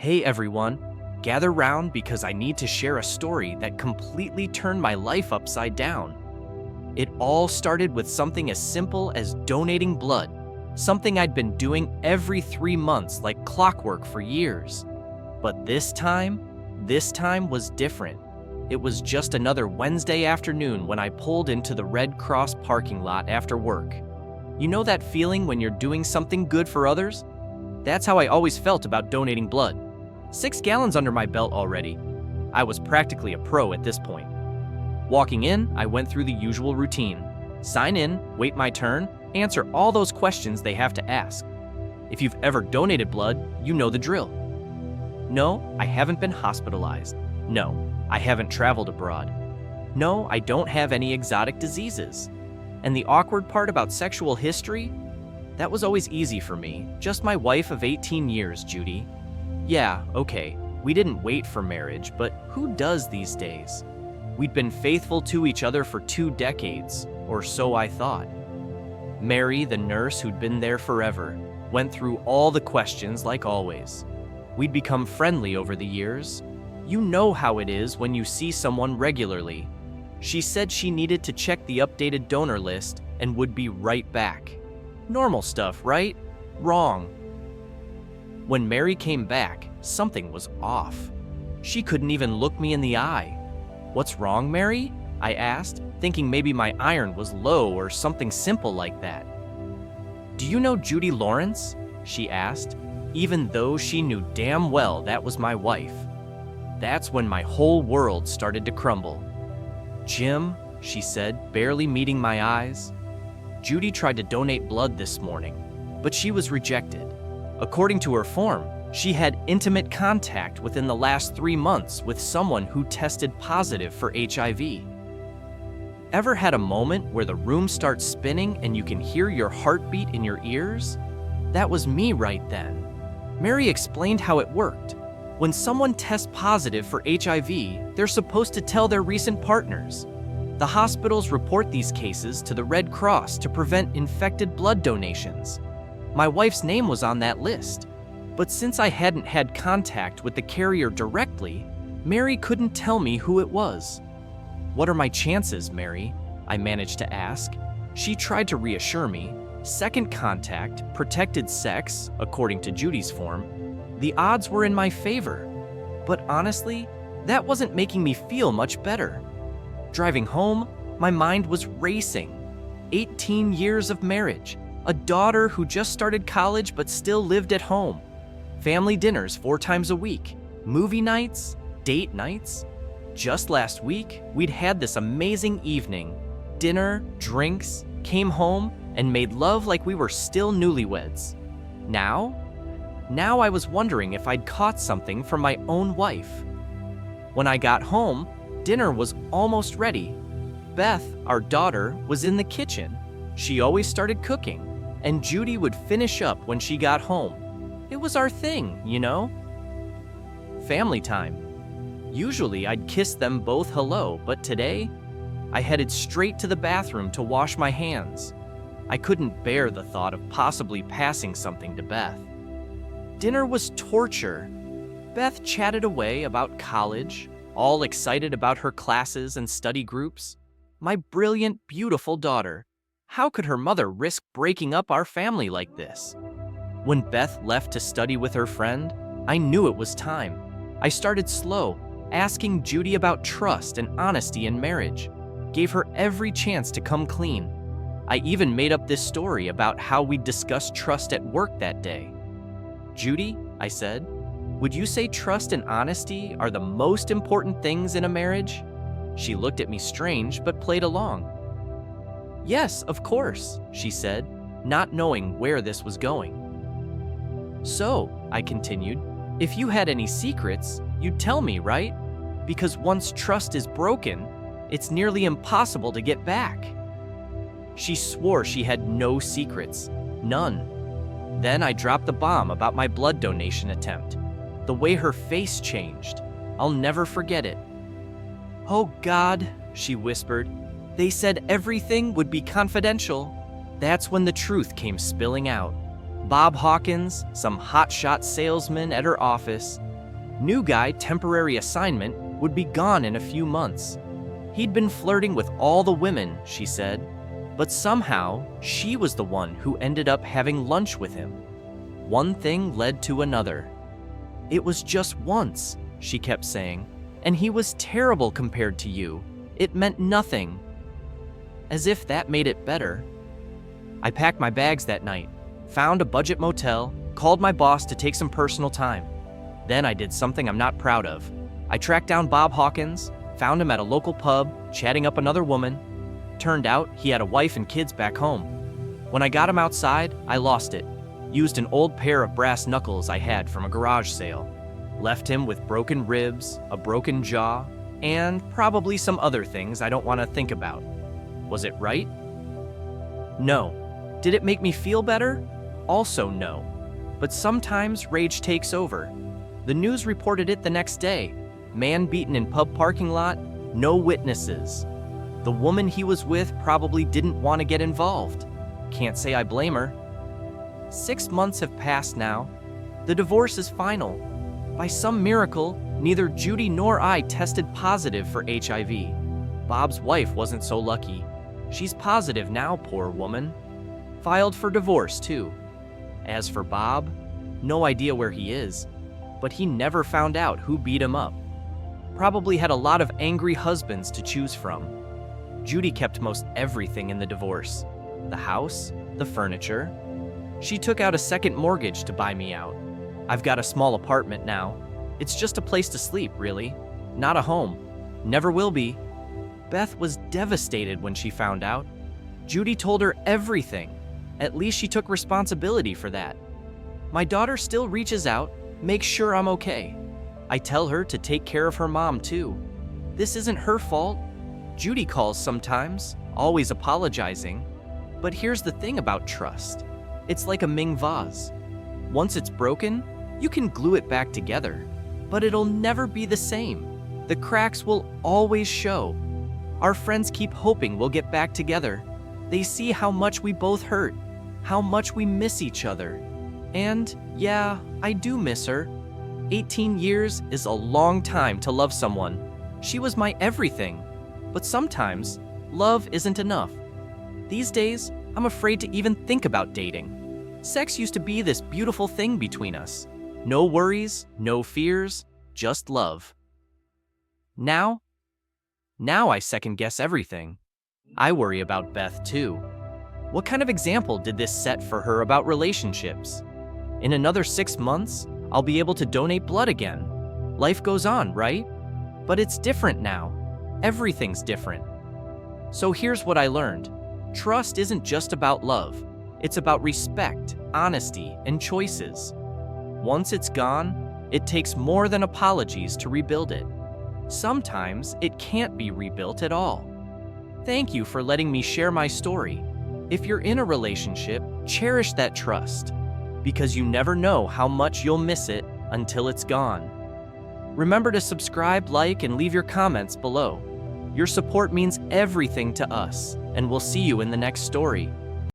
Hey everyone, gather round because I need to share a story that completely turned my life upside down. It all started with something as simple as donating blood, something I'd been doing every 3 months like clockwork for years. But this time was different. It was just another Wednesday afternoon when I pulled into the Red Cross parking lot after work. You know that feeling when you're doing something good for others? That's how I always felt about donating blood. 6 gallons under my belt already. I was practically a pro at this point. Walking in, I went through the usual routine. Sign in, wait my turn, answer all those questions they have to ask. If you've ever donated blood, you know the drill. No, I haven't been hospitalized. No, I haven't traveled abroad. No, I don't have any exotic diseases. And the awkward part about sexual history? That was always easy for me. Just my wife of 18 years, Judy. Yeah, okay, we didn't wait for marriage, but who does these days? We'd been faithful to each other for 2 decades, or so I thought. Mary, the nurse who'd been there forever, went through all the questions like always. We'd become friendly over the years. You know how it is when you see someone regularly. She said she needed to check the updated donor list and would be right back. Normal stuff, right? Wrong. When Mary came back, something was off. She couldn't even look me in the eye. "What's wrong, Mary?" I asked, thinking maybe my iron was low or something simple like that. "Do you know Judy Lawrence?" she asked, even though she knew damn well that was my wife. That's when my whole world started to crumble. "Jim," she said, barely meeting my eyes. "Judy tried to donate blood this morning, but she was rejected. According to her form, she had intimate contact within the last 3 months with someone who tested positive for HIV. Ever had a moment where the room starts spinning and you can hear your heartbeat in your ears? That was me right then. Mary explained how it worked. When someone tests positive for HIV, they're supposed to tell their recent partners. The hospitals report these cases to the Red Cross to prevent infected blood donations. My wife's name was on that list. But since I hadn't had contact with the carrier directly, Mary couldn't tell me who it was. "What are my chances, Mary?" I managed to ask. She tried to reassure me. Second contact, protected sex, according to Judy's form. The odds were in my favor. But honestly, that wasn't making me feel much better. Driving home, my mind was racing. 18 years of marriage, a daughter who just started college but still lived at home. Family dinners 4 times a week, movie nights, date nights. Just last week, we'd had this amazing evening. Dinner, drinks, came home, and made love like we were still newlyweds. Now I was wondering if I'd caught something from my own wife. When I got home, dinner was almost ready. Beth, our daughter, was in the kitchen. She always started cooking, and Judy would finish up when she got home. It was our thing, you know? Family time. Usually I'd kiss them both hello, but today, I headed straight to the bathroom to wash my hands. I couldn't bear the thought of possibly passing something to Beth. Dinner was torture. Beth chatted away about college, all excited about her classes and study groups. My brilliant, beautiful daughter. How could her mother risk breaking up our family like this? When Beth left to study with her friend, I knew it was time. I started slow, asking Judy about trust and honesty in marriage. Gave her every chance to come clean. I even made up this story about how we discussed trust at work that day. "Judy," I said, "would you say trust and honesty are the most important things in a marriage?" She looked at me strange, but played along. "Yes, of course," she said, not knowing where this was going. "So," I continued, "if you had any secrets, you'd tell me, right? Because once trust is broken, it's nearly impossible to get back." She swore she had no secrets, none. Then I dropped the bomb about my blood donation attempt. The way her face changed, I'll never forget it. "Oh God," she whispered, "they said everything would be confidential." That's when the truth came spilling out. Bob Hawkins, some hotshot salesman at her office, New guy, temporary assignment, would be gone in a few months. He'd been flirting with all the women, she said, but somehow she was the one who ended up having lunch with him. One thing led to another. It was just once, she kept saying, and he was terrible compared to you. It meant nothing. As if that made it better. I packed my bags that night, found a budget motel, called my boss to take some personal time. Then I did something I'm not proud of. I tracked down Bob Hawkins, found him at a local pub, chatting up another woman. Turned out he had a wife and kids back home. When I got him outside, I lost it. Used an old pair of brass knuckles I had from a garage sale. Left him with broken ribs, a broken jaw, and probably some other things I don't want to think about. Was it right? No. Did it make me feel better? Also no. But sometimes rage takes over. The news reported it the next day. Man beaten in pub parking lot, no witnesses. The woman he was with probably didn't want to get involved. Can't say I blame her. 6 months have passed now. The divorce is final. By some miracle, neither Judy nor I tested positive for HIV. Bob's wife wasn't so lucky. She's positive now, poor woman. Filed for divorce, too. As for Bob, no idea where he is, but he never found out who beat him up. Probably had a lot of angry husbands to choose from. Judy kept most everything in the divorce. The house, the furniture. She took out a second mortgage to buy me out. I've got a small apartment now. It's just a place to sleep, really. Not a home. Never will be. Beth was devastated when she found out. Judy told her everything. At least she took responsibility for that. My daughter still reaches out, makes sure I'm okay. I tell her to take care of her mom, too. This isn't her fault. Judy calls sometimes, always apologizing. But here's the thing about trust. It's like a Ming vase. Once it's broken, you can glue it back together, but it'll never be the same. The cracks will always show. Our friends keep hoping we'll get back together. They see how much we both hurt, how much we miss each other. And yeah, I do miss her. 18 years is a long time to love someone. She was my everything. But sometimes, love isn't enough. These days, I'm afraid to even think about dating. Sex used to be this beautiful thing between us. No worries, no fears, just love. Now I second guess everything. I worry about Beth too. What kind of example did this set for her about relationships? In another 6 months, I'll be able to donate blood again. Life goes on, right? But it's different now. Everything's different. So here's what I learned. Trust isn't just about love. It's about respect, honesty, and choices. Once it's gone, it takes more than apologies to rebuild it. Sometimes it can't be rebuilt at all. Thank you for letting me share my story. If you're in a relationship, cherish that trust, because you never know how much you'll miss it until it's gone. Remember to subscribe, like, and leave your comments below. Your support means everything to us, and we'll see you in the next story.